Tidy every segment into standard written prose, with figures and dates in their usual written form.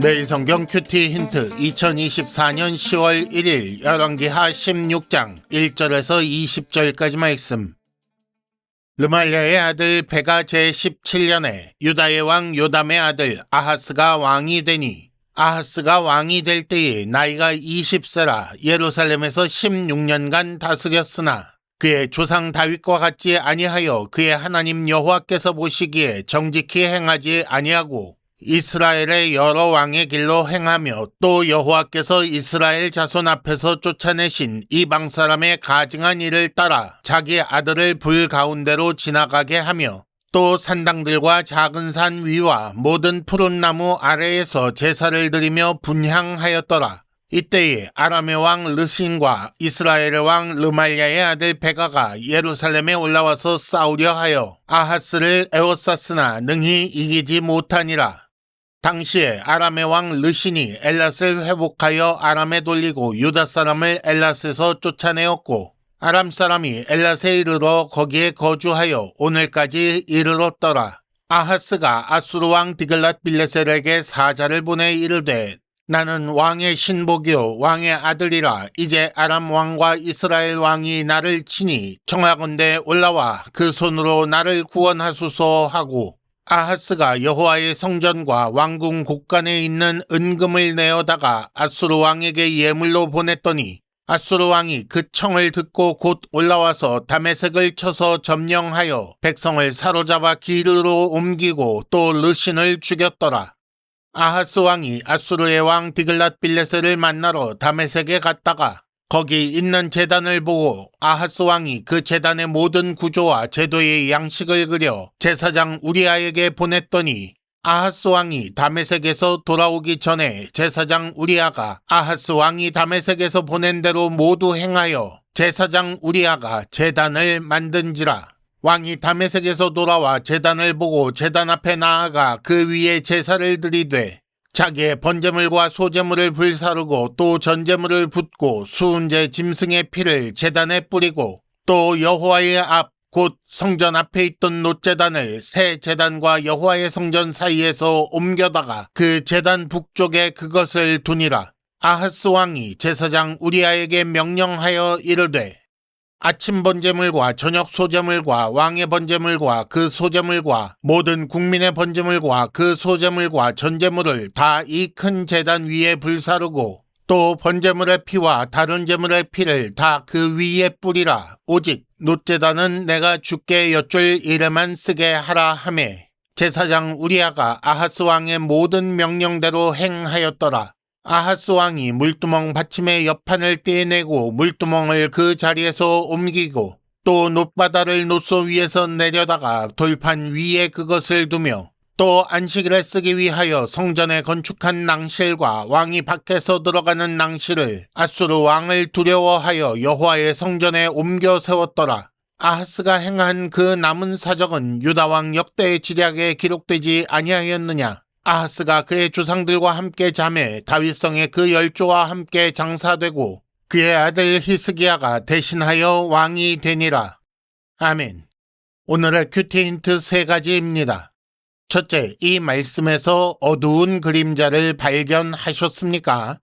매일 성경 큐티 힌트 2024년 10월 1일 열왕기하 16장 1절에서 20절까지 말씀. 르말랴의 아들 베가 제17년에 유다의 왕 요담의 아들 아하스가 왕이 되니, 아하스가 왕이 될 때에 나이가 20세라 예루살렘에서 16년간 다스렸으나 그의 조상 다윗과 같지 아니하여 그의 하나님 여호와께서 보시기에 정직히 행하지 아니하고 이스라엘의 여러 왕의 길로 행하며, 또 여호와께서 이스라엘 자손 앞에서 쫓아내신 이방 사람의 가증한 일을 따라 자기 아들을 불 가운데로 지나가게 하며, 또 산당들과 작은 산 위와 모든 푸른 나무 아래에서 제사를 드리며 분향하였더라. 이때에 아람의 왕 르신과 이스라엘의 왕 르말랴의 아들 베가가 예루살렘에 올라와서 싸우려 하여 아하스를 에워쌌으나 능히 이기지 못하니라. 당시에 아람의 왕 르신이 엘랏을 회복하여 아람에 돌리고 유다 사람을 엘랏에서 쫓아내었고, 아람 사람이 엘랏에 이르러 거기에 거주하여 오늘까지 이르렀더라. 아하스가 아수르 왕 디글랏 빌레셀에게 사자를 보내 이르되, 나는 왕의 신복이요 왕의 아들이라. 이제 아람 왕과 이스라엘 왕이 나를 치니 청하건대 올라와 그 손으로 나를 구원하소서 하고, 아하스가 여호와의 성전과 왕궁 곳간에 있는 은금을 내어다가 아수르 왕에게 예물로 보냈더니, 아수르 왕이 그 청을 듣고 곧 올라와서 다메섹을 쳐서 점령하여 백성을 사로잡아 길으로 옮기고 또 르신을 죽였더라. 아하스 왕이 아수르의 왕 디글랏 빌레셀을 만나러 다메섹에 갔다가 거기 있는 제단을 보고 아하스 왕이 그 제단의 모든 구조와 제도의 양식을 그려 제사장 우리아에게 보냈더니, 아하스 왕이 다메섹에서 돌아오기 전에 제사장 우리아가 아하스 왕이 다메섹에서 보낸 대로 모두 행하여 제사장 우리아가 제단을 만든지라. 왕이 다메섹에서 돌아와 제단을 보고 제단 앞에 나아가 그 위에 제사를 드리되, 자기의 번제물과 소제물을 불사르고 또 전제물을 붓고 수은제 짐승의 피를 제단에 뿌리고, 또 여호와의 앞 곧 성전 앞에 있던 놋제단을 새 제단과 여호와의 성전 사이에서 옮겨다가 그 제단 북쪽에 그것을 두니라. 아하스 왕이 제사장 우리아에게 명령하여 이르되, 아침 번제물과 저녁 소제물과 왕의 번제물과 그 소제물과 모든 국민의 번제물과 그 소제물과 전제물을 다 이 큰 제단 위에 불사르고, 또 번제물의 피와 다른 제물의 피를 다 그 위에 뿌리라. 오직 놋제단은 내가 주께 여쭐 일에만 쓰게 하라 하매, 제사장 우리아가 아하스 왕의 모든 명령대로 행하였더라. 아하스 왕이 물두멍 받침의 옆판을 떼내고 물두멍을 그 자리에서 옮기고, 또 놋바다를 놋소 위에서 내려다가 돌판 위에 그것을 두며, 또 안식일에 쓰기 위하여 성전에 건축한 낭실과 왕이 밖에서 들어가는 낭실을 아수르 왕을 두려워하여 여호와의 성전에 옮겨 세웠더라. 아하스가 행한 그 남은 사적은 유다 왕 역대 지략에 기록되지 아니하였느냐? 아하스가 그의 조상들과 함께 잠에 다윗성의 그 열조와 함께 장사되고 그의 아들 히스기야가 대신하여 왕이 되니라. 아멘. 오늘의 큐티 힌트 3가지입니다. 첫째, 이 말씀에서 어두운 그림자를 발견하셨습니까?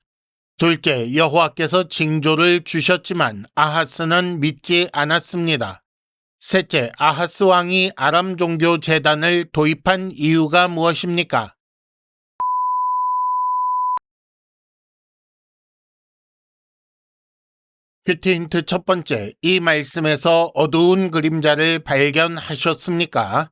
둘째, 여호와께서 징조를 주셨지만 아하스는 믿지 않았습니다. 셋째, 아하스 왕이 아람 종교 제단을 도입한 이유가 무엇입니까? 큐티 힌트 첫 번째, 이 말씀에서 어두운 그림자를 발견하셨습니까?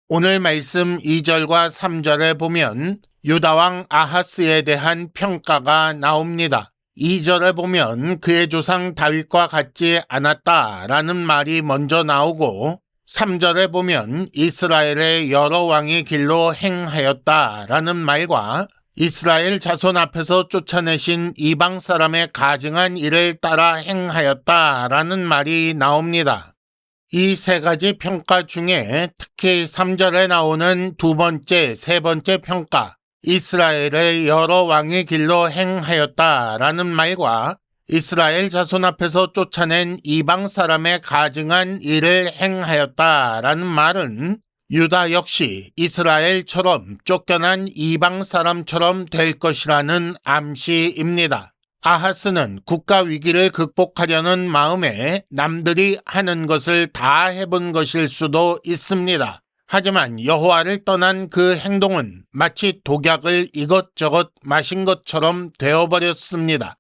오늘 말씀 2절과 3절에 보면 유다왕 아하스에 대한 평가가 나옵니다. 2절에 보면 그의 조상 다윗과 같지 않았다라는 말이 먼저 나오고, 3절에 보면 이스라엘의 여러 왕의 길로 행하였다라는 말과 이스라엘 자손 앞에서 쫓아내신 이방 사람의 가증한 일을 따라 행하였다라는 말이 나옵니다. 이 3가지 평가 중에 특히 3절에 나오는 두 번째, 세 번째 평가, 이스라엘의 여러 왕의 길로 행하였다라는 말과 이스라엘 자손 앞에서 쫓아낸 이방 사람의 가증한 일을 행하였다라는 말은 유다 역시 이스라엘처럼 쫓겨난 이방 사람처럼 될 것이라는 암시입니다. 아하스는 국가 위기를 극복하려는 마음에 남들이 하는 것을 다 해본 것일 수도 있습니다. 하지만 여호와를 떠난 그 행동은 마치 독약을 이것저것 마신 것처럼 되어버렸습니다.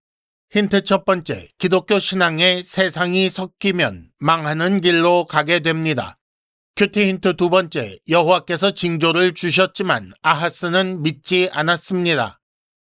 힌트 첫 번째, 기독교 신앙에 세상이 섞이면 망하는 길로 가게 됩니다. 큐티 힌트 두 번째, 여호와께서 징조를 주셨지만 아하스는 믿지 않았습니다.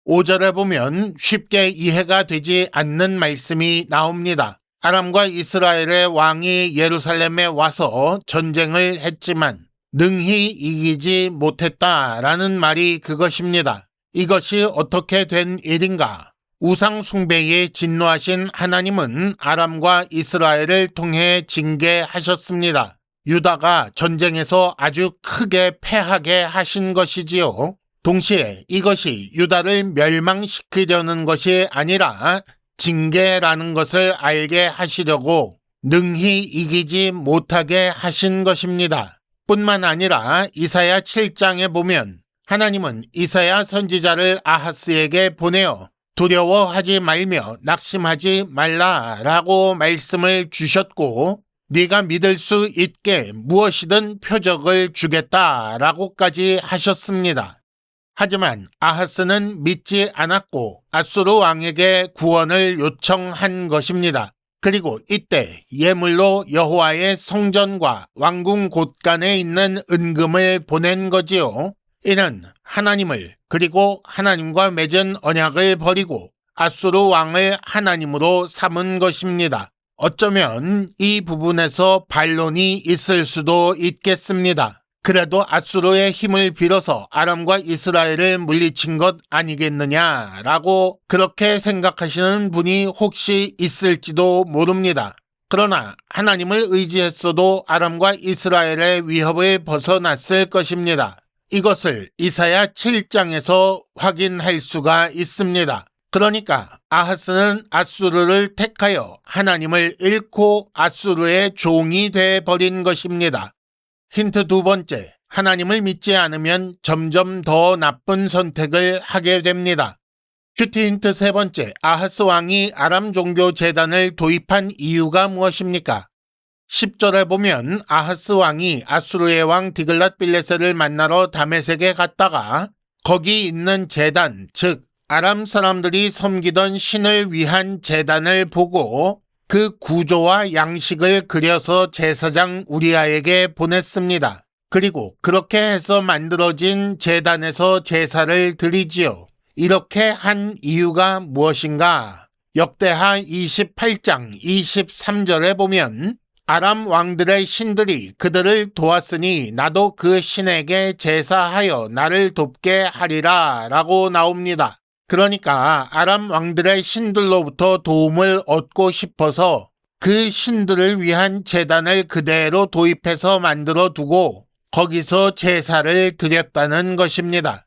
5절에 보면 쉽게 이해가 되지 않는 말씀이 나옵니다. 아람과 이스라엘의 왕이 예루살렘에 와서 전쟁을 했지만 능히 이기지 못했다라는 말이 그것입니다. 이것이 어떻게 된 일인가? 우상 숭배에 진노하신 하나님은 아람과 이스라엘을 통해 징계하셨습니다. 유다가 전쟁에서 아주 크게 패하게 하신 것이지요. 동시에 이것이 유다를 멸망시키려는 것이 아니라 징계라는 것을 알게 하시려고 능히 이기지 못하게 하신 것입니다. 뿐만 아니라 이사야 7장에 보면 하나님은 이사야 선지자를 아하스에게 보내어 두려워하지 말며 낙심하지 말라라고 말씀을 주셨고 네가 믿을 수 있게 무엇이든 표적을 주겠다라고까지 하셨습니다. 하지만 아하스는 믿지 않았고 아수르 왕에게 구원을 요청한 것입니다. 그리고 이때 예물로 여호와의 성전과 왕궁 곳간에 있는 은금을 보낸 거지요. 이는 하나님을 그리고 하나님과 맺은 언약을 버리고 아수르 왕을 하나님으로 삼은 것입니다. 어쩌면 이 부분에서 반론이 있을 수도 있겠습니다. 그래도 아수르의 힘을 빌어서 아람과 이스라엘을 물리친 것 아니겠느냐라고 그렇게 생각하시는 분이 혹시 있을지도 모릅니다. 그러나 하나님을 의지했어도 아람과 이스라엘의 위협을 벗어났을 것입니다. 이것을 이사야 7장에서 확인할 수가 있습니다. 그러니까 아하스는 아수르를 택하여 하나님을 잃고 아수르의 종이 되어버린 것입니다. 힌트 두 번째, 하나님을 믿지 않으면 점점 더 나쁜 선택을 하게 됩니다. 큐티 힌트 세 번째, 아하스 왕이 아람 종교 제단을 도입한 이유가 무엇입니까? 10절에 보면 아하스 왕이 아수르의 왕 디글랏 빌레셋을 만나러 다메섹에 갔다가 거기 있는 제단, 즉 아람 사람들이 섬기던 신을 위한 제단을 보고 그 구조와 양식을 그려서 제사장 우리아에게 보냈습니다. 그리고 그렇게 해서 만들어진 제단에서 제사를 드리지요. 이렇게 한 이유가 무엇인가? 역대하 28장 23절에 보면 아람 왕들의 신들이 그들을 도왔으니 나도 그 신에게 제사하여 나를 돕게 하리라 라고 나옵니다. 그러니까 아람 왕들의 신들로부터 도움을 얻고 싶어서 그 신들을 위한 제단을 그대로 도입해서 만들어 두고 거기서 제사를 드렸다는 것입니다.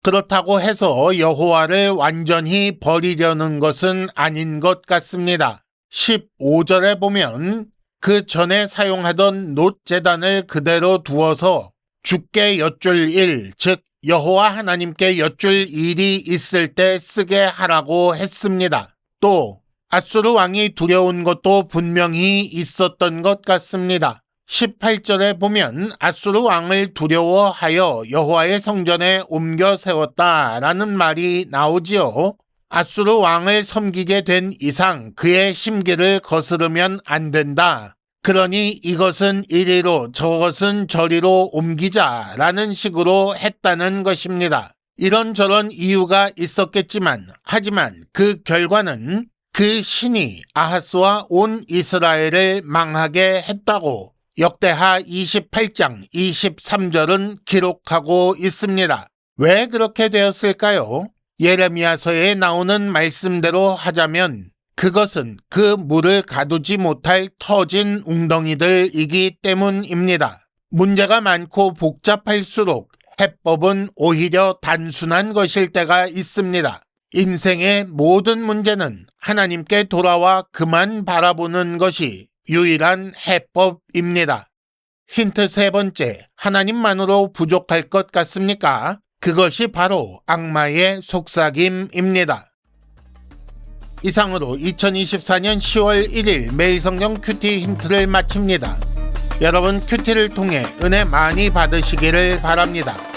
그렇다고 해서 여호와를 완전히 버리려는 것은 아닌 것 같습니다. 15절에 보면 그 전에 사용하던 놋 제단을 그대로 두어서 주께 여쭐 일, 즉 여호와 하나님께 여쭐 일이 있을 때 쓰게 하라고 했습니다. 또 아수르 왕이 두려운 것도 분명히 있었던 것 같습니다. 18절에 보면 아수르 왕을 두려워하여 여호와의 성전에 옮겨 세웠다라는 말이 나오지요. 아수르 왕을 섬기게 된 이상 그의 심기를 거스르면 안 된다. 그러니 이것은 이리로 저것은 저리로 옮기자라는 식으로 했다는 것입니다. 이런저런 이유가 있었겠지만 하지만 그 결과는 그 신이 아하스와 온 이스라엘을 망하게 했다고 역대하 28장 23절은 기록하고 있습니다. 왜 그렇게 되었을까요? 예레미야서에 나오는 말씀대로 하자면 그것은 그 물을 가두지 못할 터진 웅덩이들이기 때문입니다. 문제가 많고 복잡할수록 해법은 오히려 단순한 것일 때가 있습니다. 인생의 모든 문제는 하나님께 돌아와 그만 바라보는 것이 유일한 해법입니다. 힌트 세 번째, 하나님만으로 부족할 것 같습니까? 그것이 바로 악마의 속삭임입니다. 이상으로 2024년 10월 1일 매일성경 큐티 힌트를 마칩니다. 여러분 큐티를 통해 은혜 많이 받으시기를 바랍니다.